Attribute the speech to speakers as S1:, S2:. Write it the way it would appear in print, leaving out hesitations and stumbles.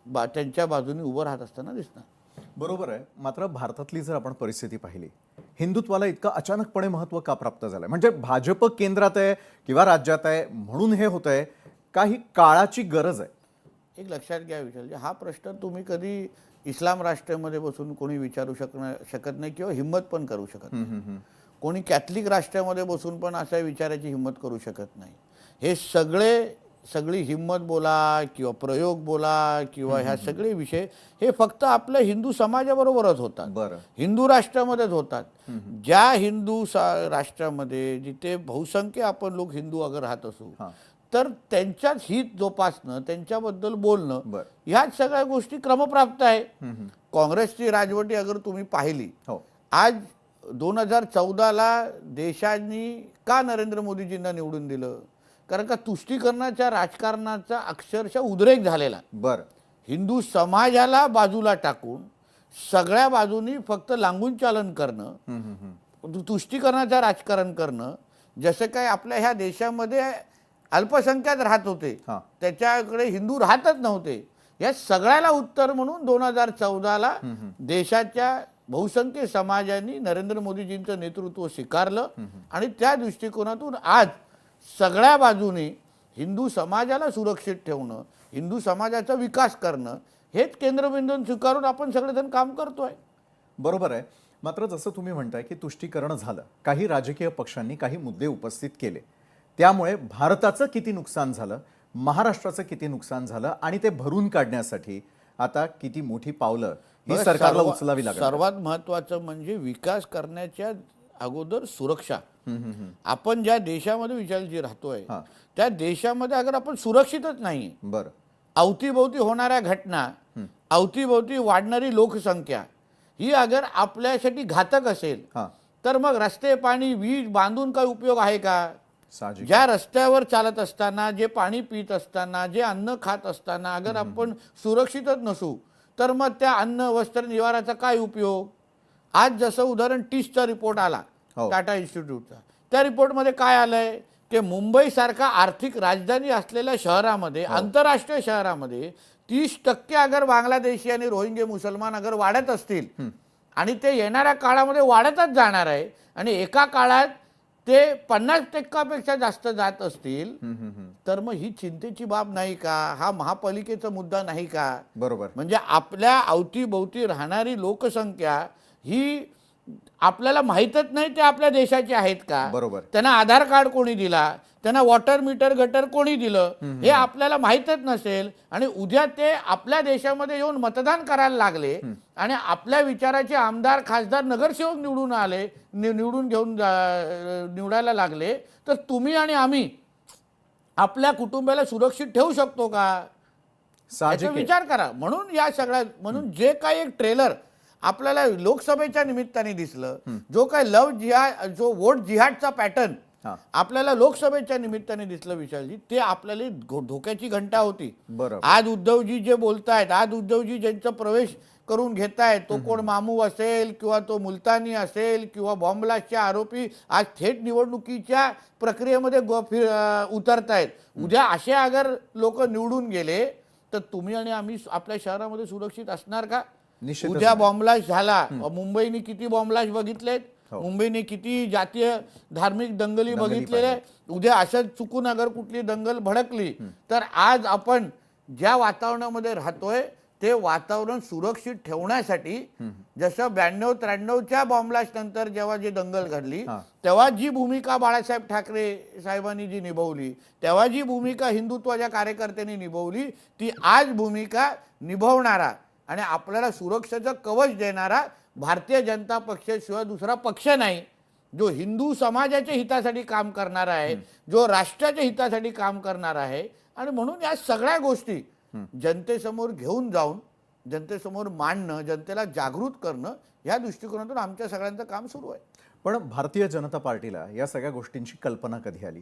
S1: त्यांच्या बाजूने उभं राहत असताना दिसणार.
S2: बरोबर आहे. मात्र भारतातली जर आपण परिस्थिती पाहिली, हिंदुत्वाला इतकं अचानकपणे महत्त्व का प्राप्त झालंय? म्हणजे भाजप केंद्रात आहे किंवा राज्यात आहे म्हणून हे होतंय, काही काळाची गरज आहे?
S1: एक लक्षात घ्या विशालजी, हा प्रश्न तुम्ही कधी इस्लाम राष्ट्रामध्ये बसून कोणी विचारू शकत नाही किंवा हिंमत पण करू शकत नाही. कोणी कॅथलिक राष्ट्रामध्ये बसून पण अशा विचाराची हिंमत करू शकत नाही. हे सगळी हिंमत बोला किंवा प्रयोग बोला किंवा ह्या सगळे विषय हे फक्त आपल्या हिंदू समाजाबरोबरच होतात.
S2: बरं.
S1: हिंदू राष्ट्रामध्येच होतात. ज्या हिंदू राष्ट्रामध्ये जिथे बहुसंख्य आपण लोक हिंदू अगर राहत असू, तर त्यांच्याच हित जोपासणं, त्यांच्याबद्दल बोलणं, ह्या सगळ्या गोष्टी क्रमप्राप्त आहे. काँग्रेसची राजवटी अगर तुम्ही पाहिली, आज 2014ला देशांनी का नरेंद्र मोदीजींना निवडून दिलं? कारण का तुष्टीकरणाच्या राजकारणाचा अक्षरशः उद्रेक झालेला.
S2: बरं.
S1: हिंदू समाजाला बाजूला टाकून सगळ्या बाजूनी फक्त लांगून चालन करणं, तुष्टीकरणाचं राजकारण करणं, जसं काय आपल्या ह्या देशामध्ये अल्पसंख्याक राहत होते, त्याच्याकडे हिंदू राहतच नव्हते, या सगळ्याला उत्तर म्हणून 2014ला देशाच्या बहुसंख्य समाजाने नरेंद्र मोदीजींचं नेतृत्व स्वीकारलं आणि त्या दृष्टिकोनातून आज सगळ्या बाजूने हिंदू समाजाला सुरक्षित ठेवणं, हिंदू समाजाचा विकास करणं हेच केंद्रबिंदू स्वीकारून आपण सगळेजण काम करतोय.
S2: बरोबर आहे. मात्र जसं तुम्ही म्हणताय की तुष्टीकरण झालं, काही राजकीय पक्षांनी काही मुद्दे उपस्थित केले, त्यामुळे भारताचं किती नुकसान झालं, महाराष्ट्राचं किती नुकसान झालं आणि ते भरून काढण्यासाठी आता किती मोठी पावलं ही सरकारला उचलावी लागतात.
S1: सर्वात महत्त्वाचं म्हणजे विकास करण्याच्या अगोदर सुरक्षा. आपण ज्या देशामध्ये विचारजी राहतोय त्या देशामध्ये अगर आपण सुरक्षितच नाही,
S2: बरं,
S1: अवतीभोवती होणाऱ्या घटना, अवतीभोवती वाढणारी लोकसंख्या ही अगर आपल्यासाठी घातक असेल, तर मग रस्ते, पाणी, वीज बांधून काय उपयोग आहे का? ज्या रस्त्यावर चालत असताना, जे पाणी पित असताना, जे अन्न खात असताना अगर आपण सुरक्षितच नसू, तर मग त्या अन्न, वस्त्र, निवाराचा काय उपयोग? आज जसं उदाहरण टीसचा रिपोर्ट आला टाटा इन्स्टिट्यूटचा, त्या रिपोर्टमध्ये काय आलंय की मुंबई सारखा आर्थिक राजधानी असलेल्या शहरामध्ये, आंतरराष्ट्रीय शहरामध्ये 30% अगर बांगलादेशी आणि रोहिंग्या मुसलमान अगर वाढत असतील आणि ते येणाऱ्या काळामध्ये वाढतच जाणार आहे आणि एका काळात ते 50%पेक्षा जास्त जात असतील, तर मग ही चिंतेची बाब नाही का? हा महापालिकेचा मुद्दा नाही का?
S2: बरोबर.
S1: म्हणजे आपल्या अवतीभोवती राहणारी लोकसंख्या ही आपल्याला माहीतच नाही ते आपल्या देशाचे आहेत का?
S2: बरोबर.
S1: त्यांना आधार कार्ड कोणी दिला, त्यांना वॉटर मीटर गटर कोणी दिलं, हे आपल्याला माहीतच नसेल आणि उद्या ते आपल्या देशामध्ये येऊन मतदान करायला लागले आणि आपल्या विचाराचे आमदार, खासदार, नगरसेवक निवडून आले, निवडायला लागले, तर तुम्ही आणि आम्ही आपल्या कुटुंबाला सुरक्षित ठेवू शकतो का? याचा विचार करा. म्हणून जे काही एक ट्रेलर आपल्याला लोकसभेच्या निमित्ताने दिसलं, जो काय जो वोट जिहादचा पॅटर्न आपल्याला लोकसभेच्या निमित्ताने दिसलं विशालजी, ते आपल्याला धोक्याची घंटा होती. आज उद्धवजी जे बोलतायत, आज उद्धवजी ज्यांचा प्रवेश करून घेतायत, तो कोण मामू असेल किंवा तो मुलतानी असेल किंवा बॉम्बलास्टचे आरोपी आज थेट निवडणुकीच्या प्रक्रियेमध्ये उतरतायत. उद्या असे अगर लोक निवडून गेले तर तुम्ही आणि आम्ही आपल्या शहरामध्ये सुरक्षित असणार का? उद्या बॉम्बलास्ट झाला, मुंबईने किती बॉम्बलास्ट बघितलेत, मुंबईने किती जातीय धार्मिक दंगली बघितलेल्या, उद्या असंच चुकून अगर कुठली दंगल भडकली तर आज आपण ज्या वातावरणामध्ये राहतोय ते वातावरण सुरक्षित ठेवण्यासाठी जसं 92-93च्या बॉम्बलास्ट नंतर जेव्हा जी दंगल घडली तेव्हा जी भूमिका बाळासाहेब ठाकरे साहेबांनी जी निभावली, तेव्हा जी भूमिका हिंदुत्वाच्या कार्यकर्त्यांनी निभावली, ती आज भूमिका निभावणारा आणि आपल्याला सुरक्षेचं कवच देणारा भारतीय जनता पक्षाशिवाय दुसरा पक्ष नाही, जो हिंदू समाजाच्या हितासाठी काम करणारा आहे, जो राष्ट्राच्या हितासाठी काम करणारा आहे. आणि म्हणून या सगळ्या गोष्टी जनतेसमोर घेऊन जाऊन, जनतेसमोर मांडणं, जनतेला जागृत करणं, या दृष्टिकोनातून आमच्या सगळ्यांचं काम सुरू आहे.
S2: पण भारतीय जनता पार्टीला या सगळ्या गोष्टींची कल्पना कधी आली?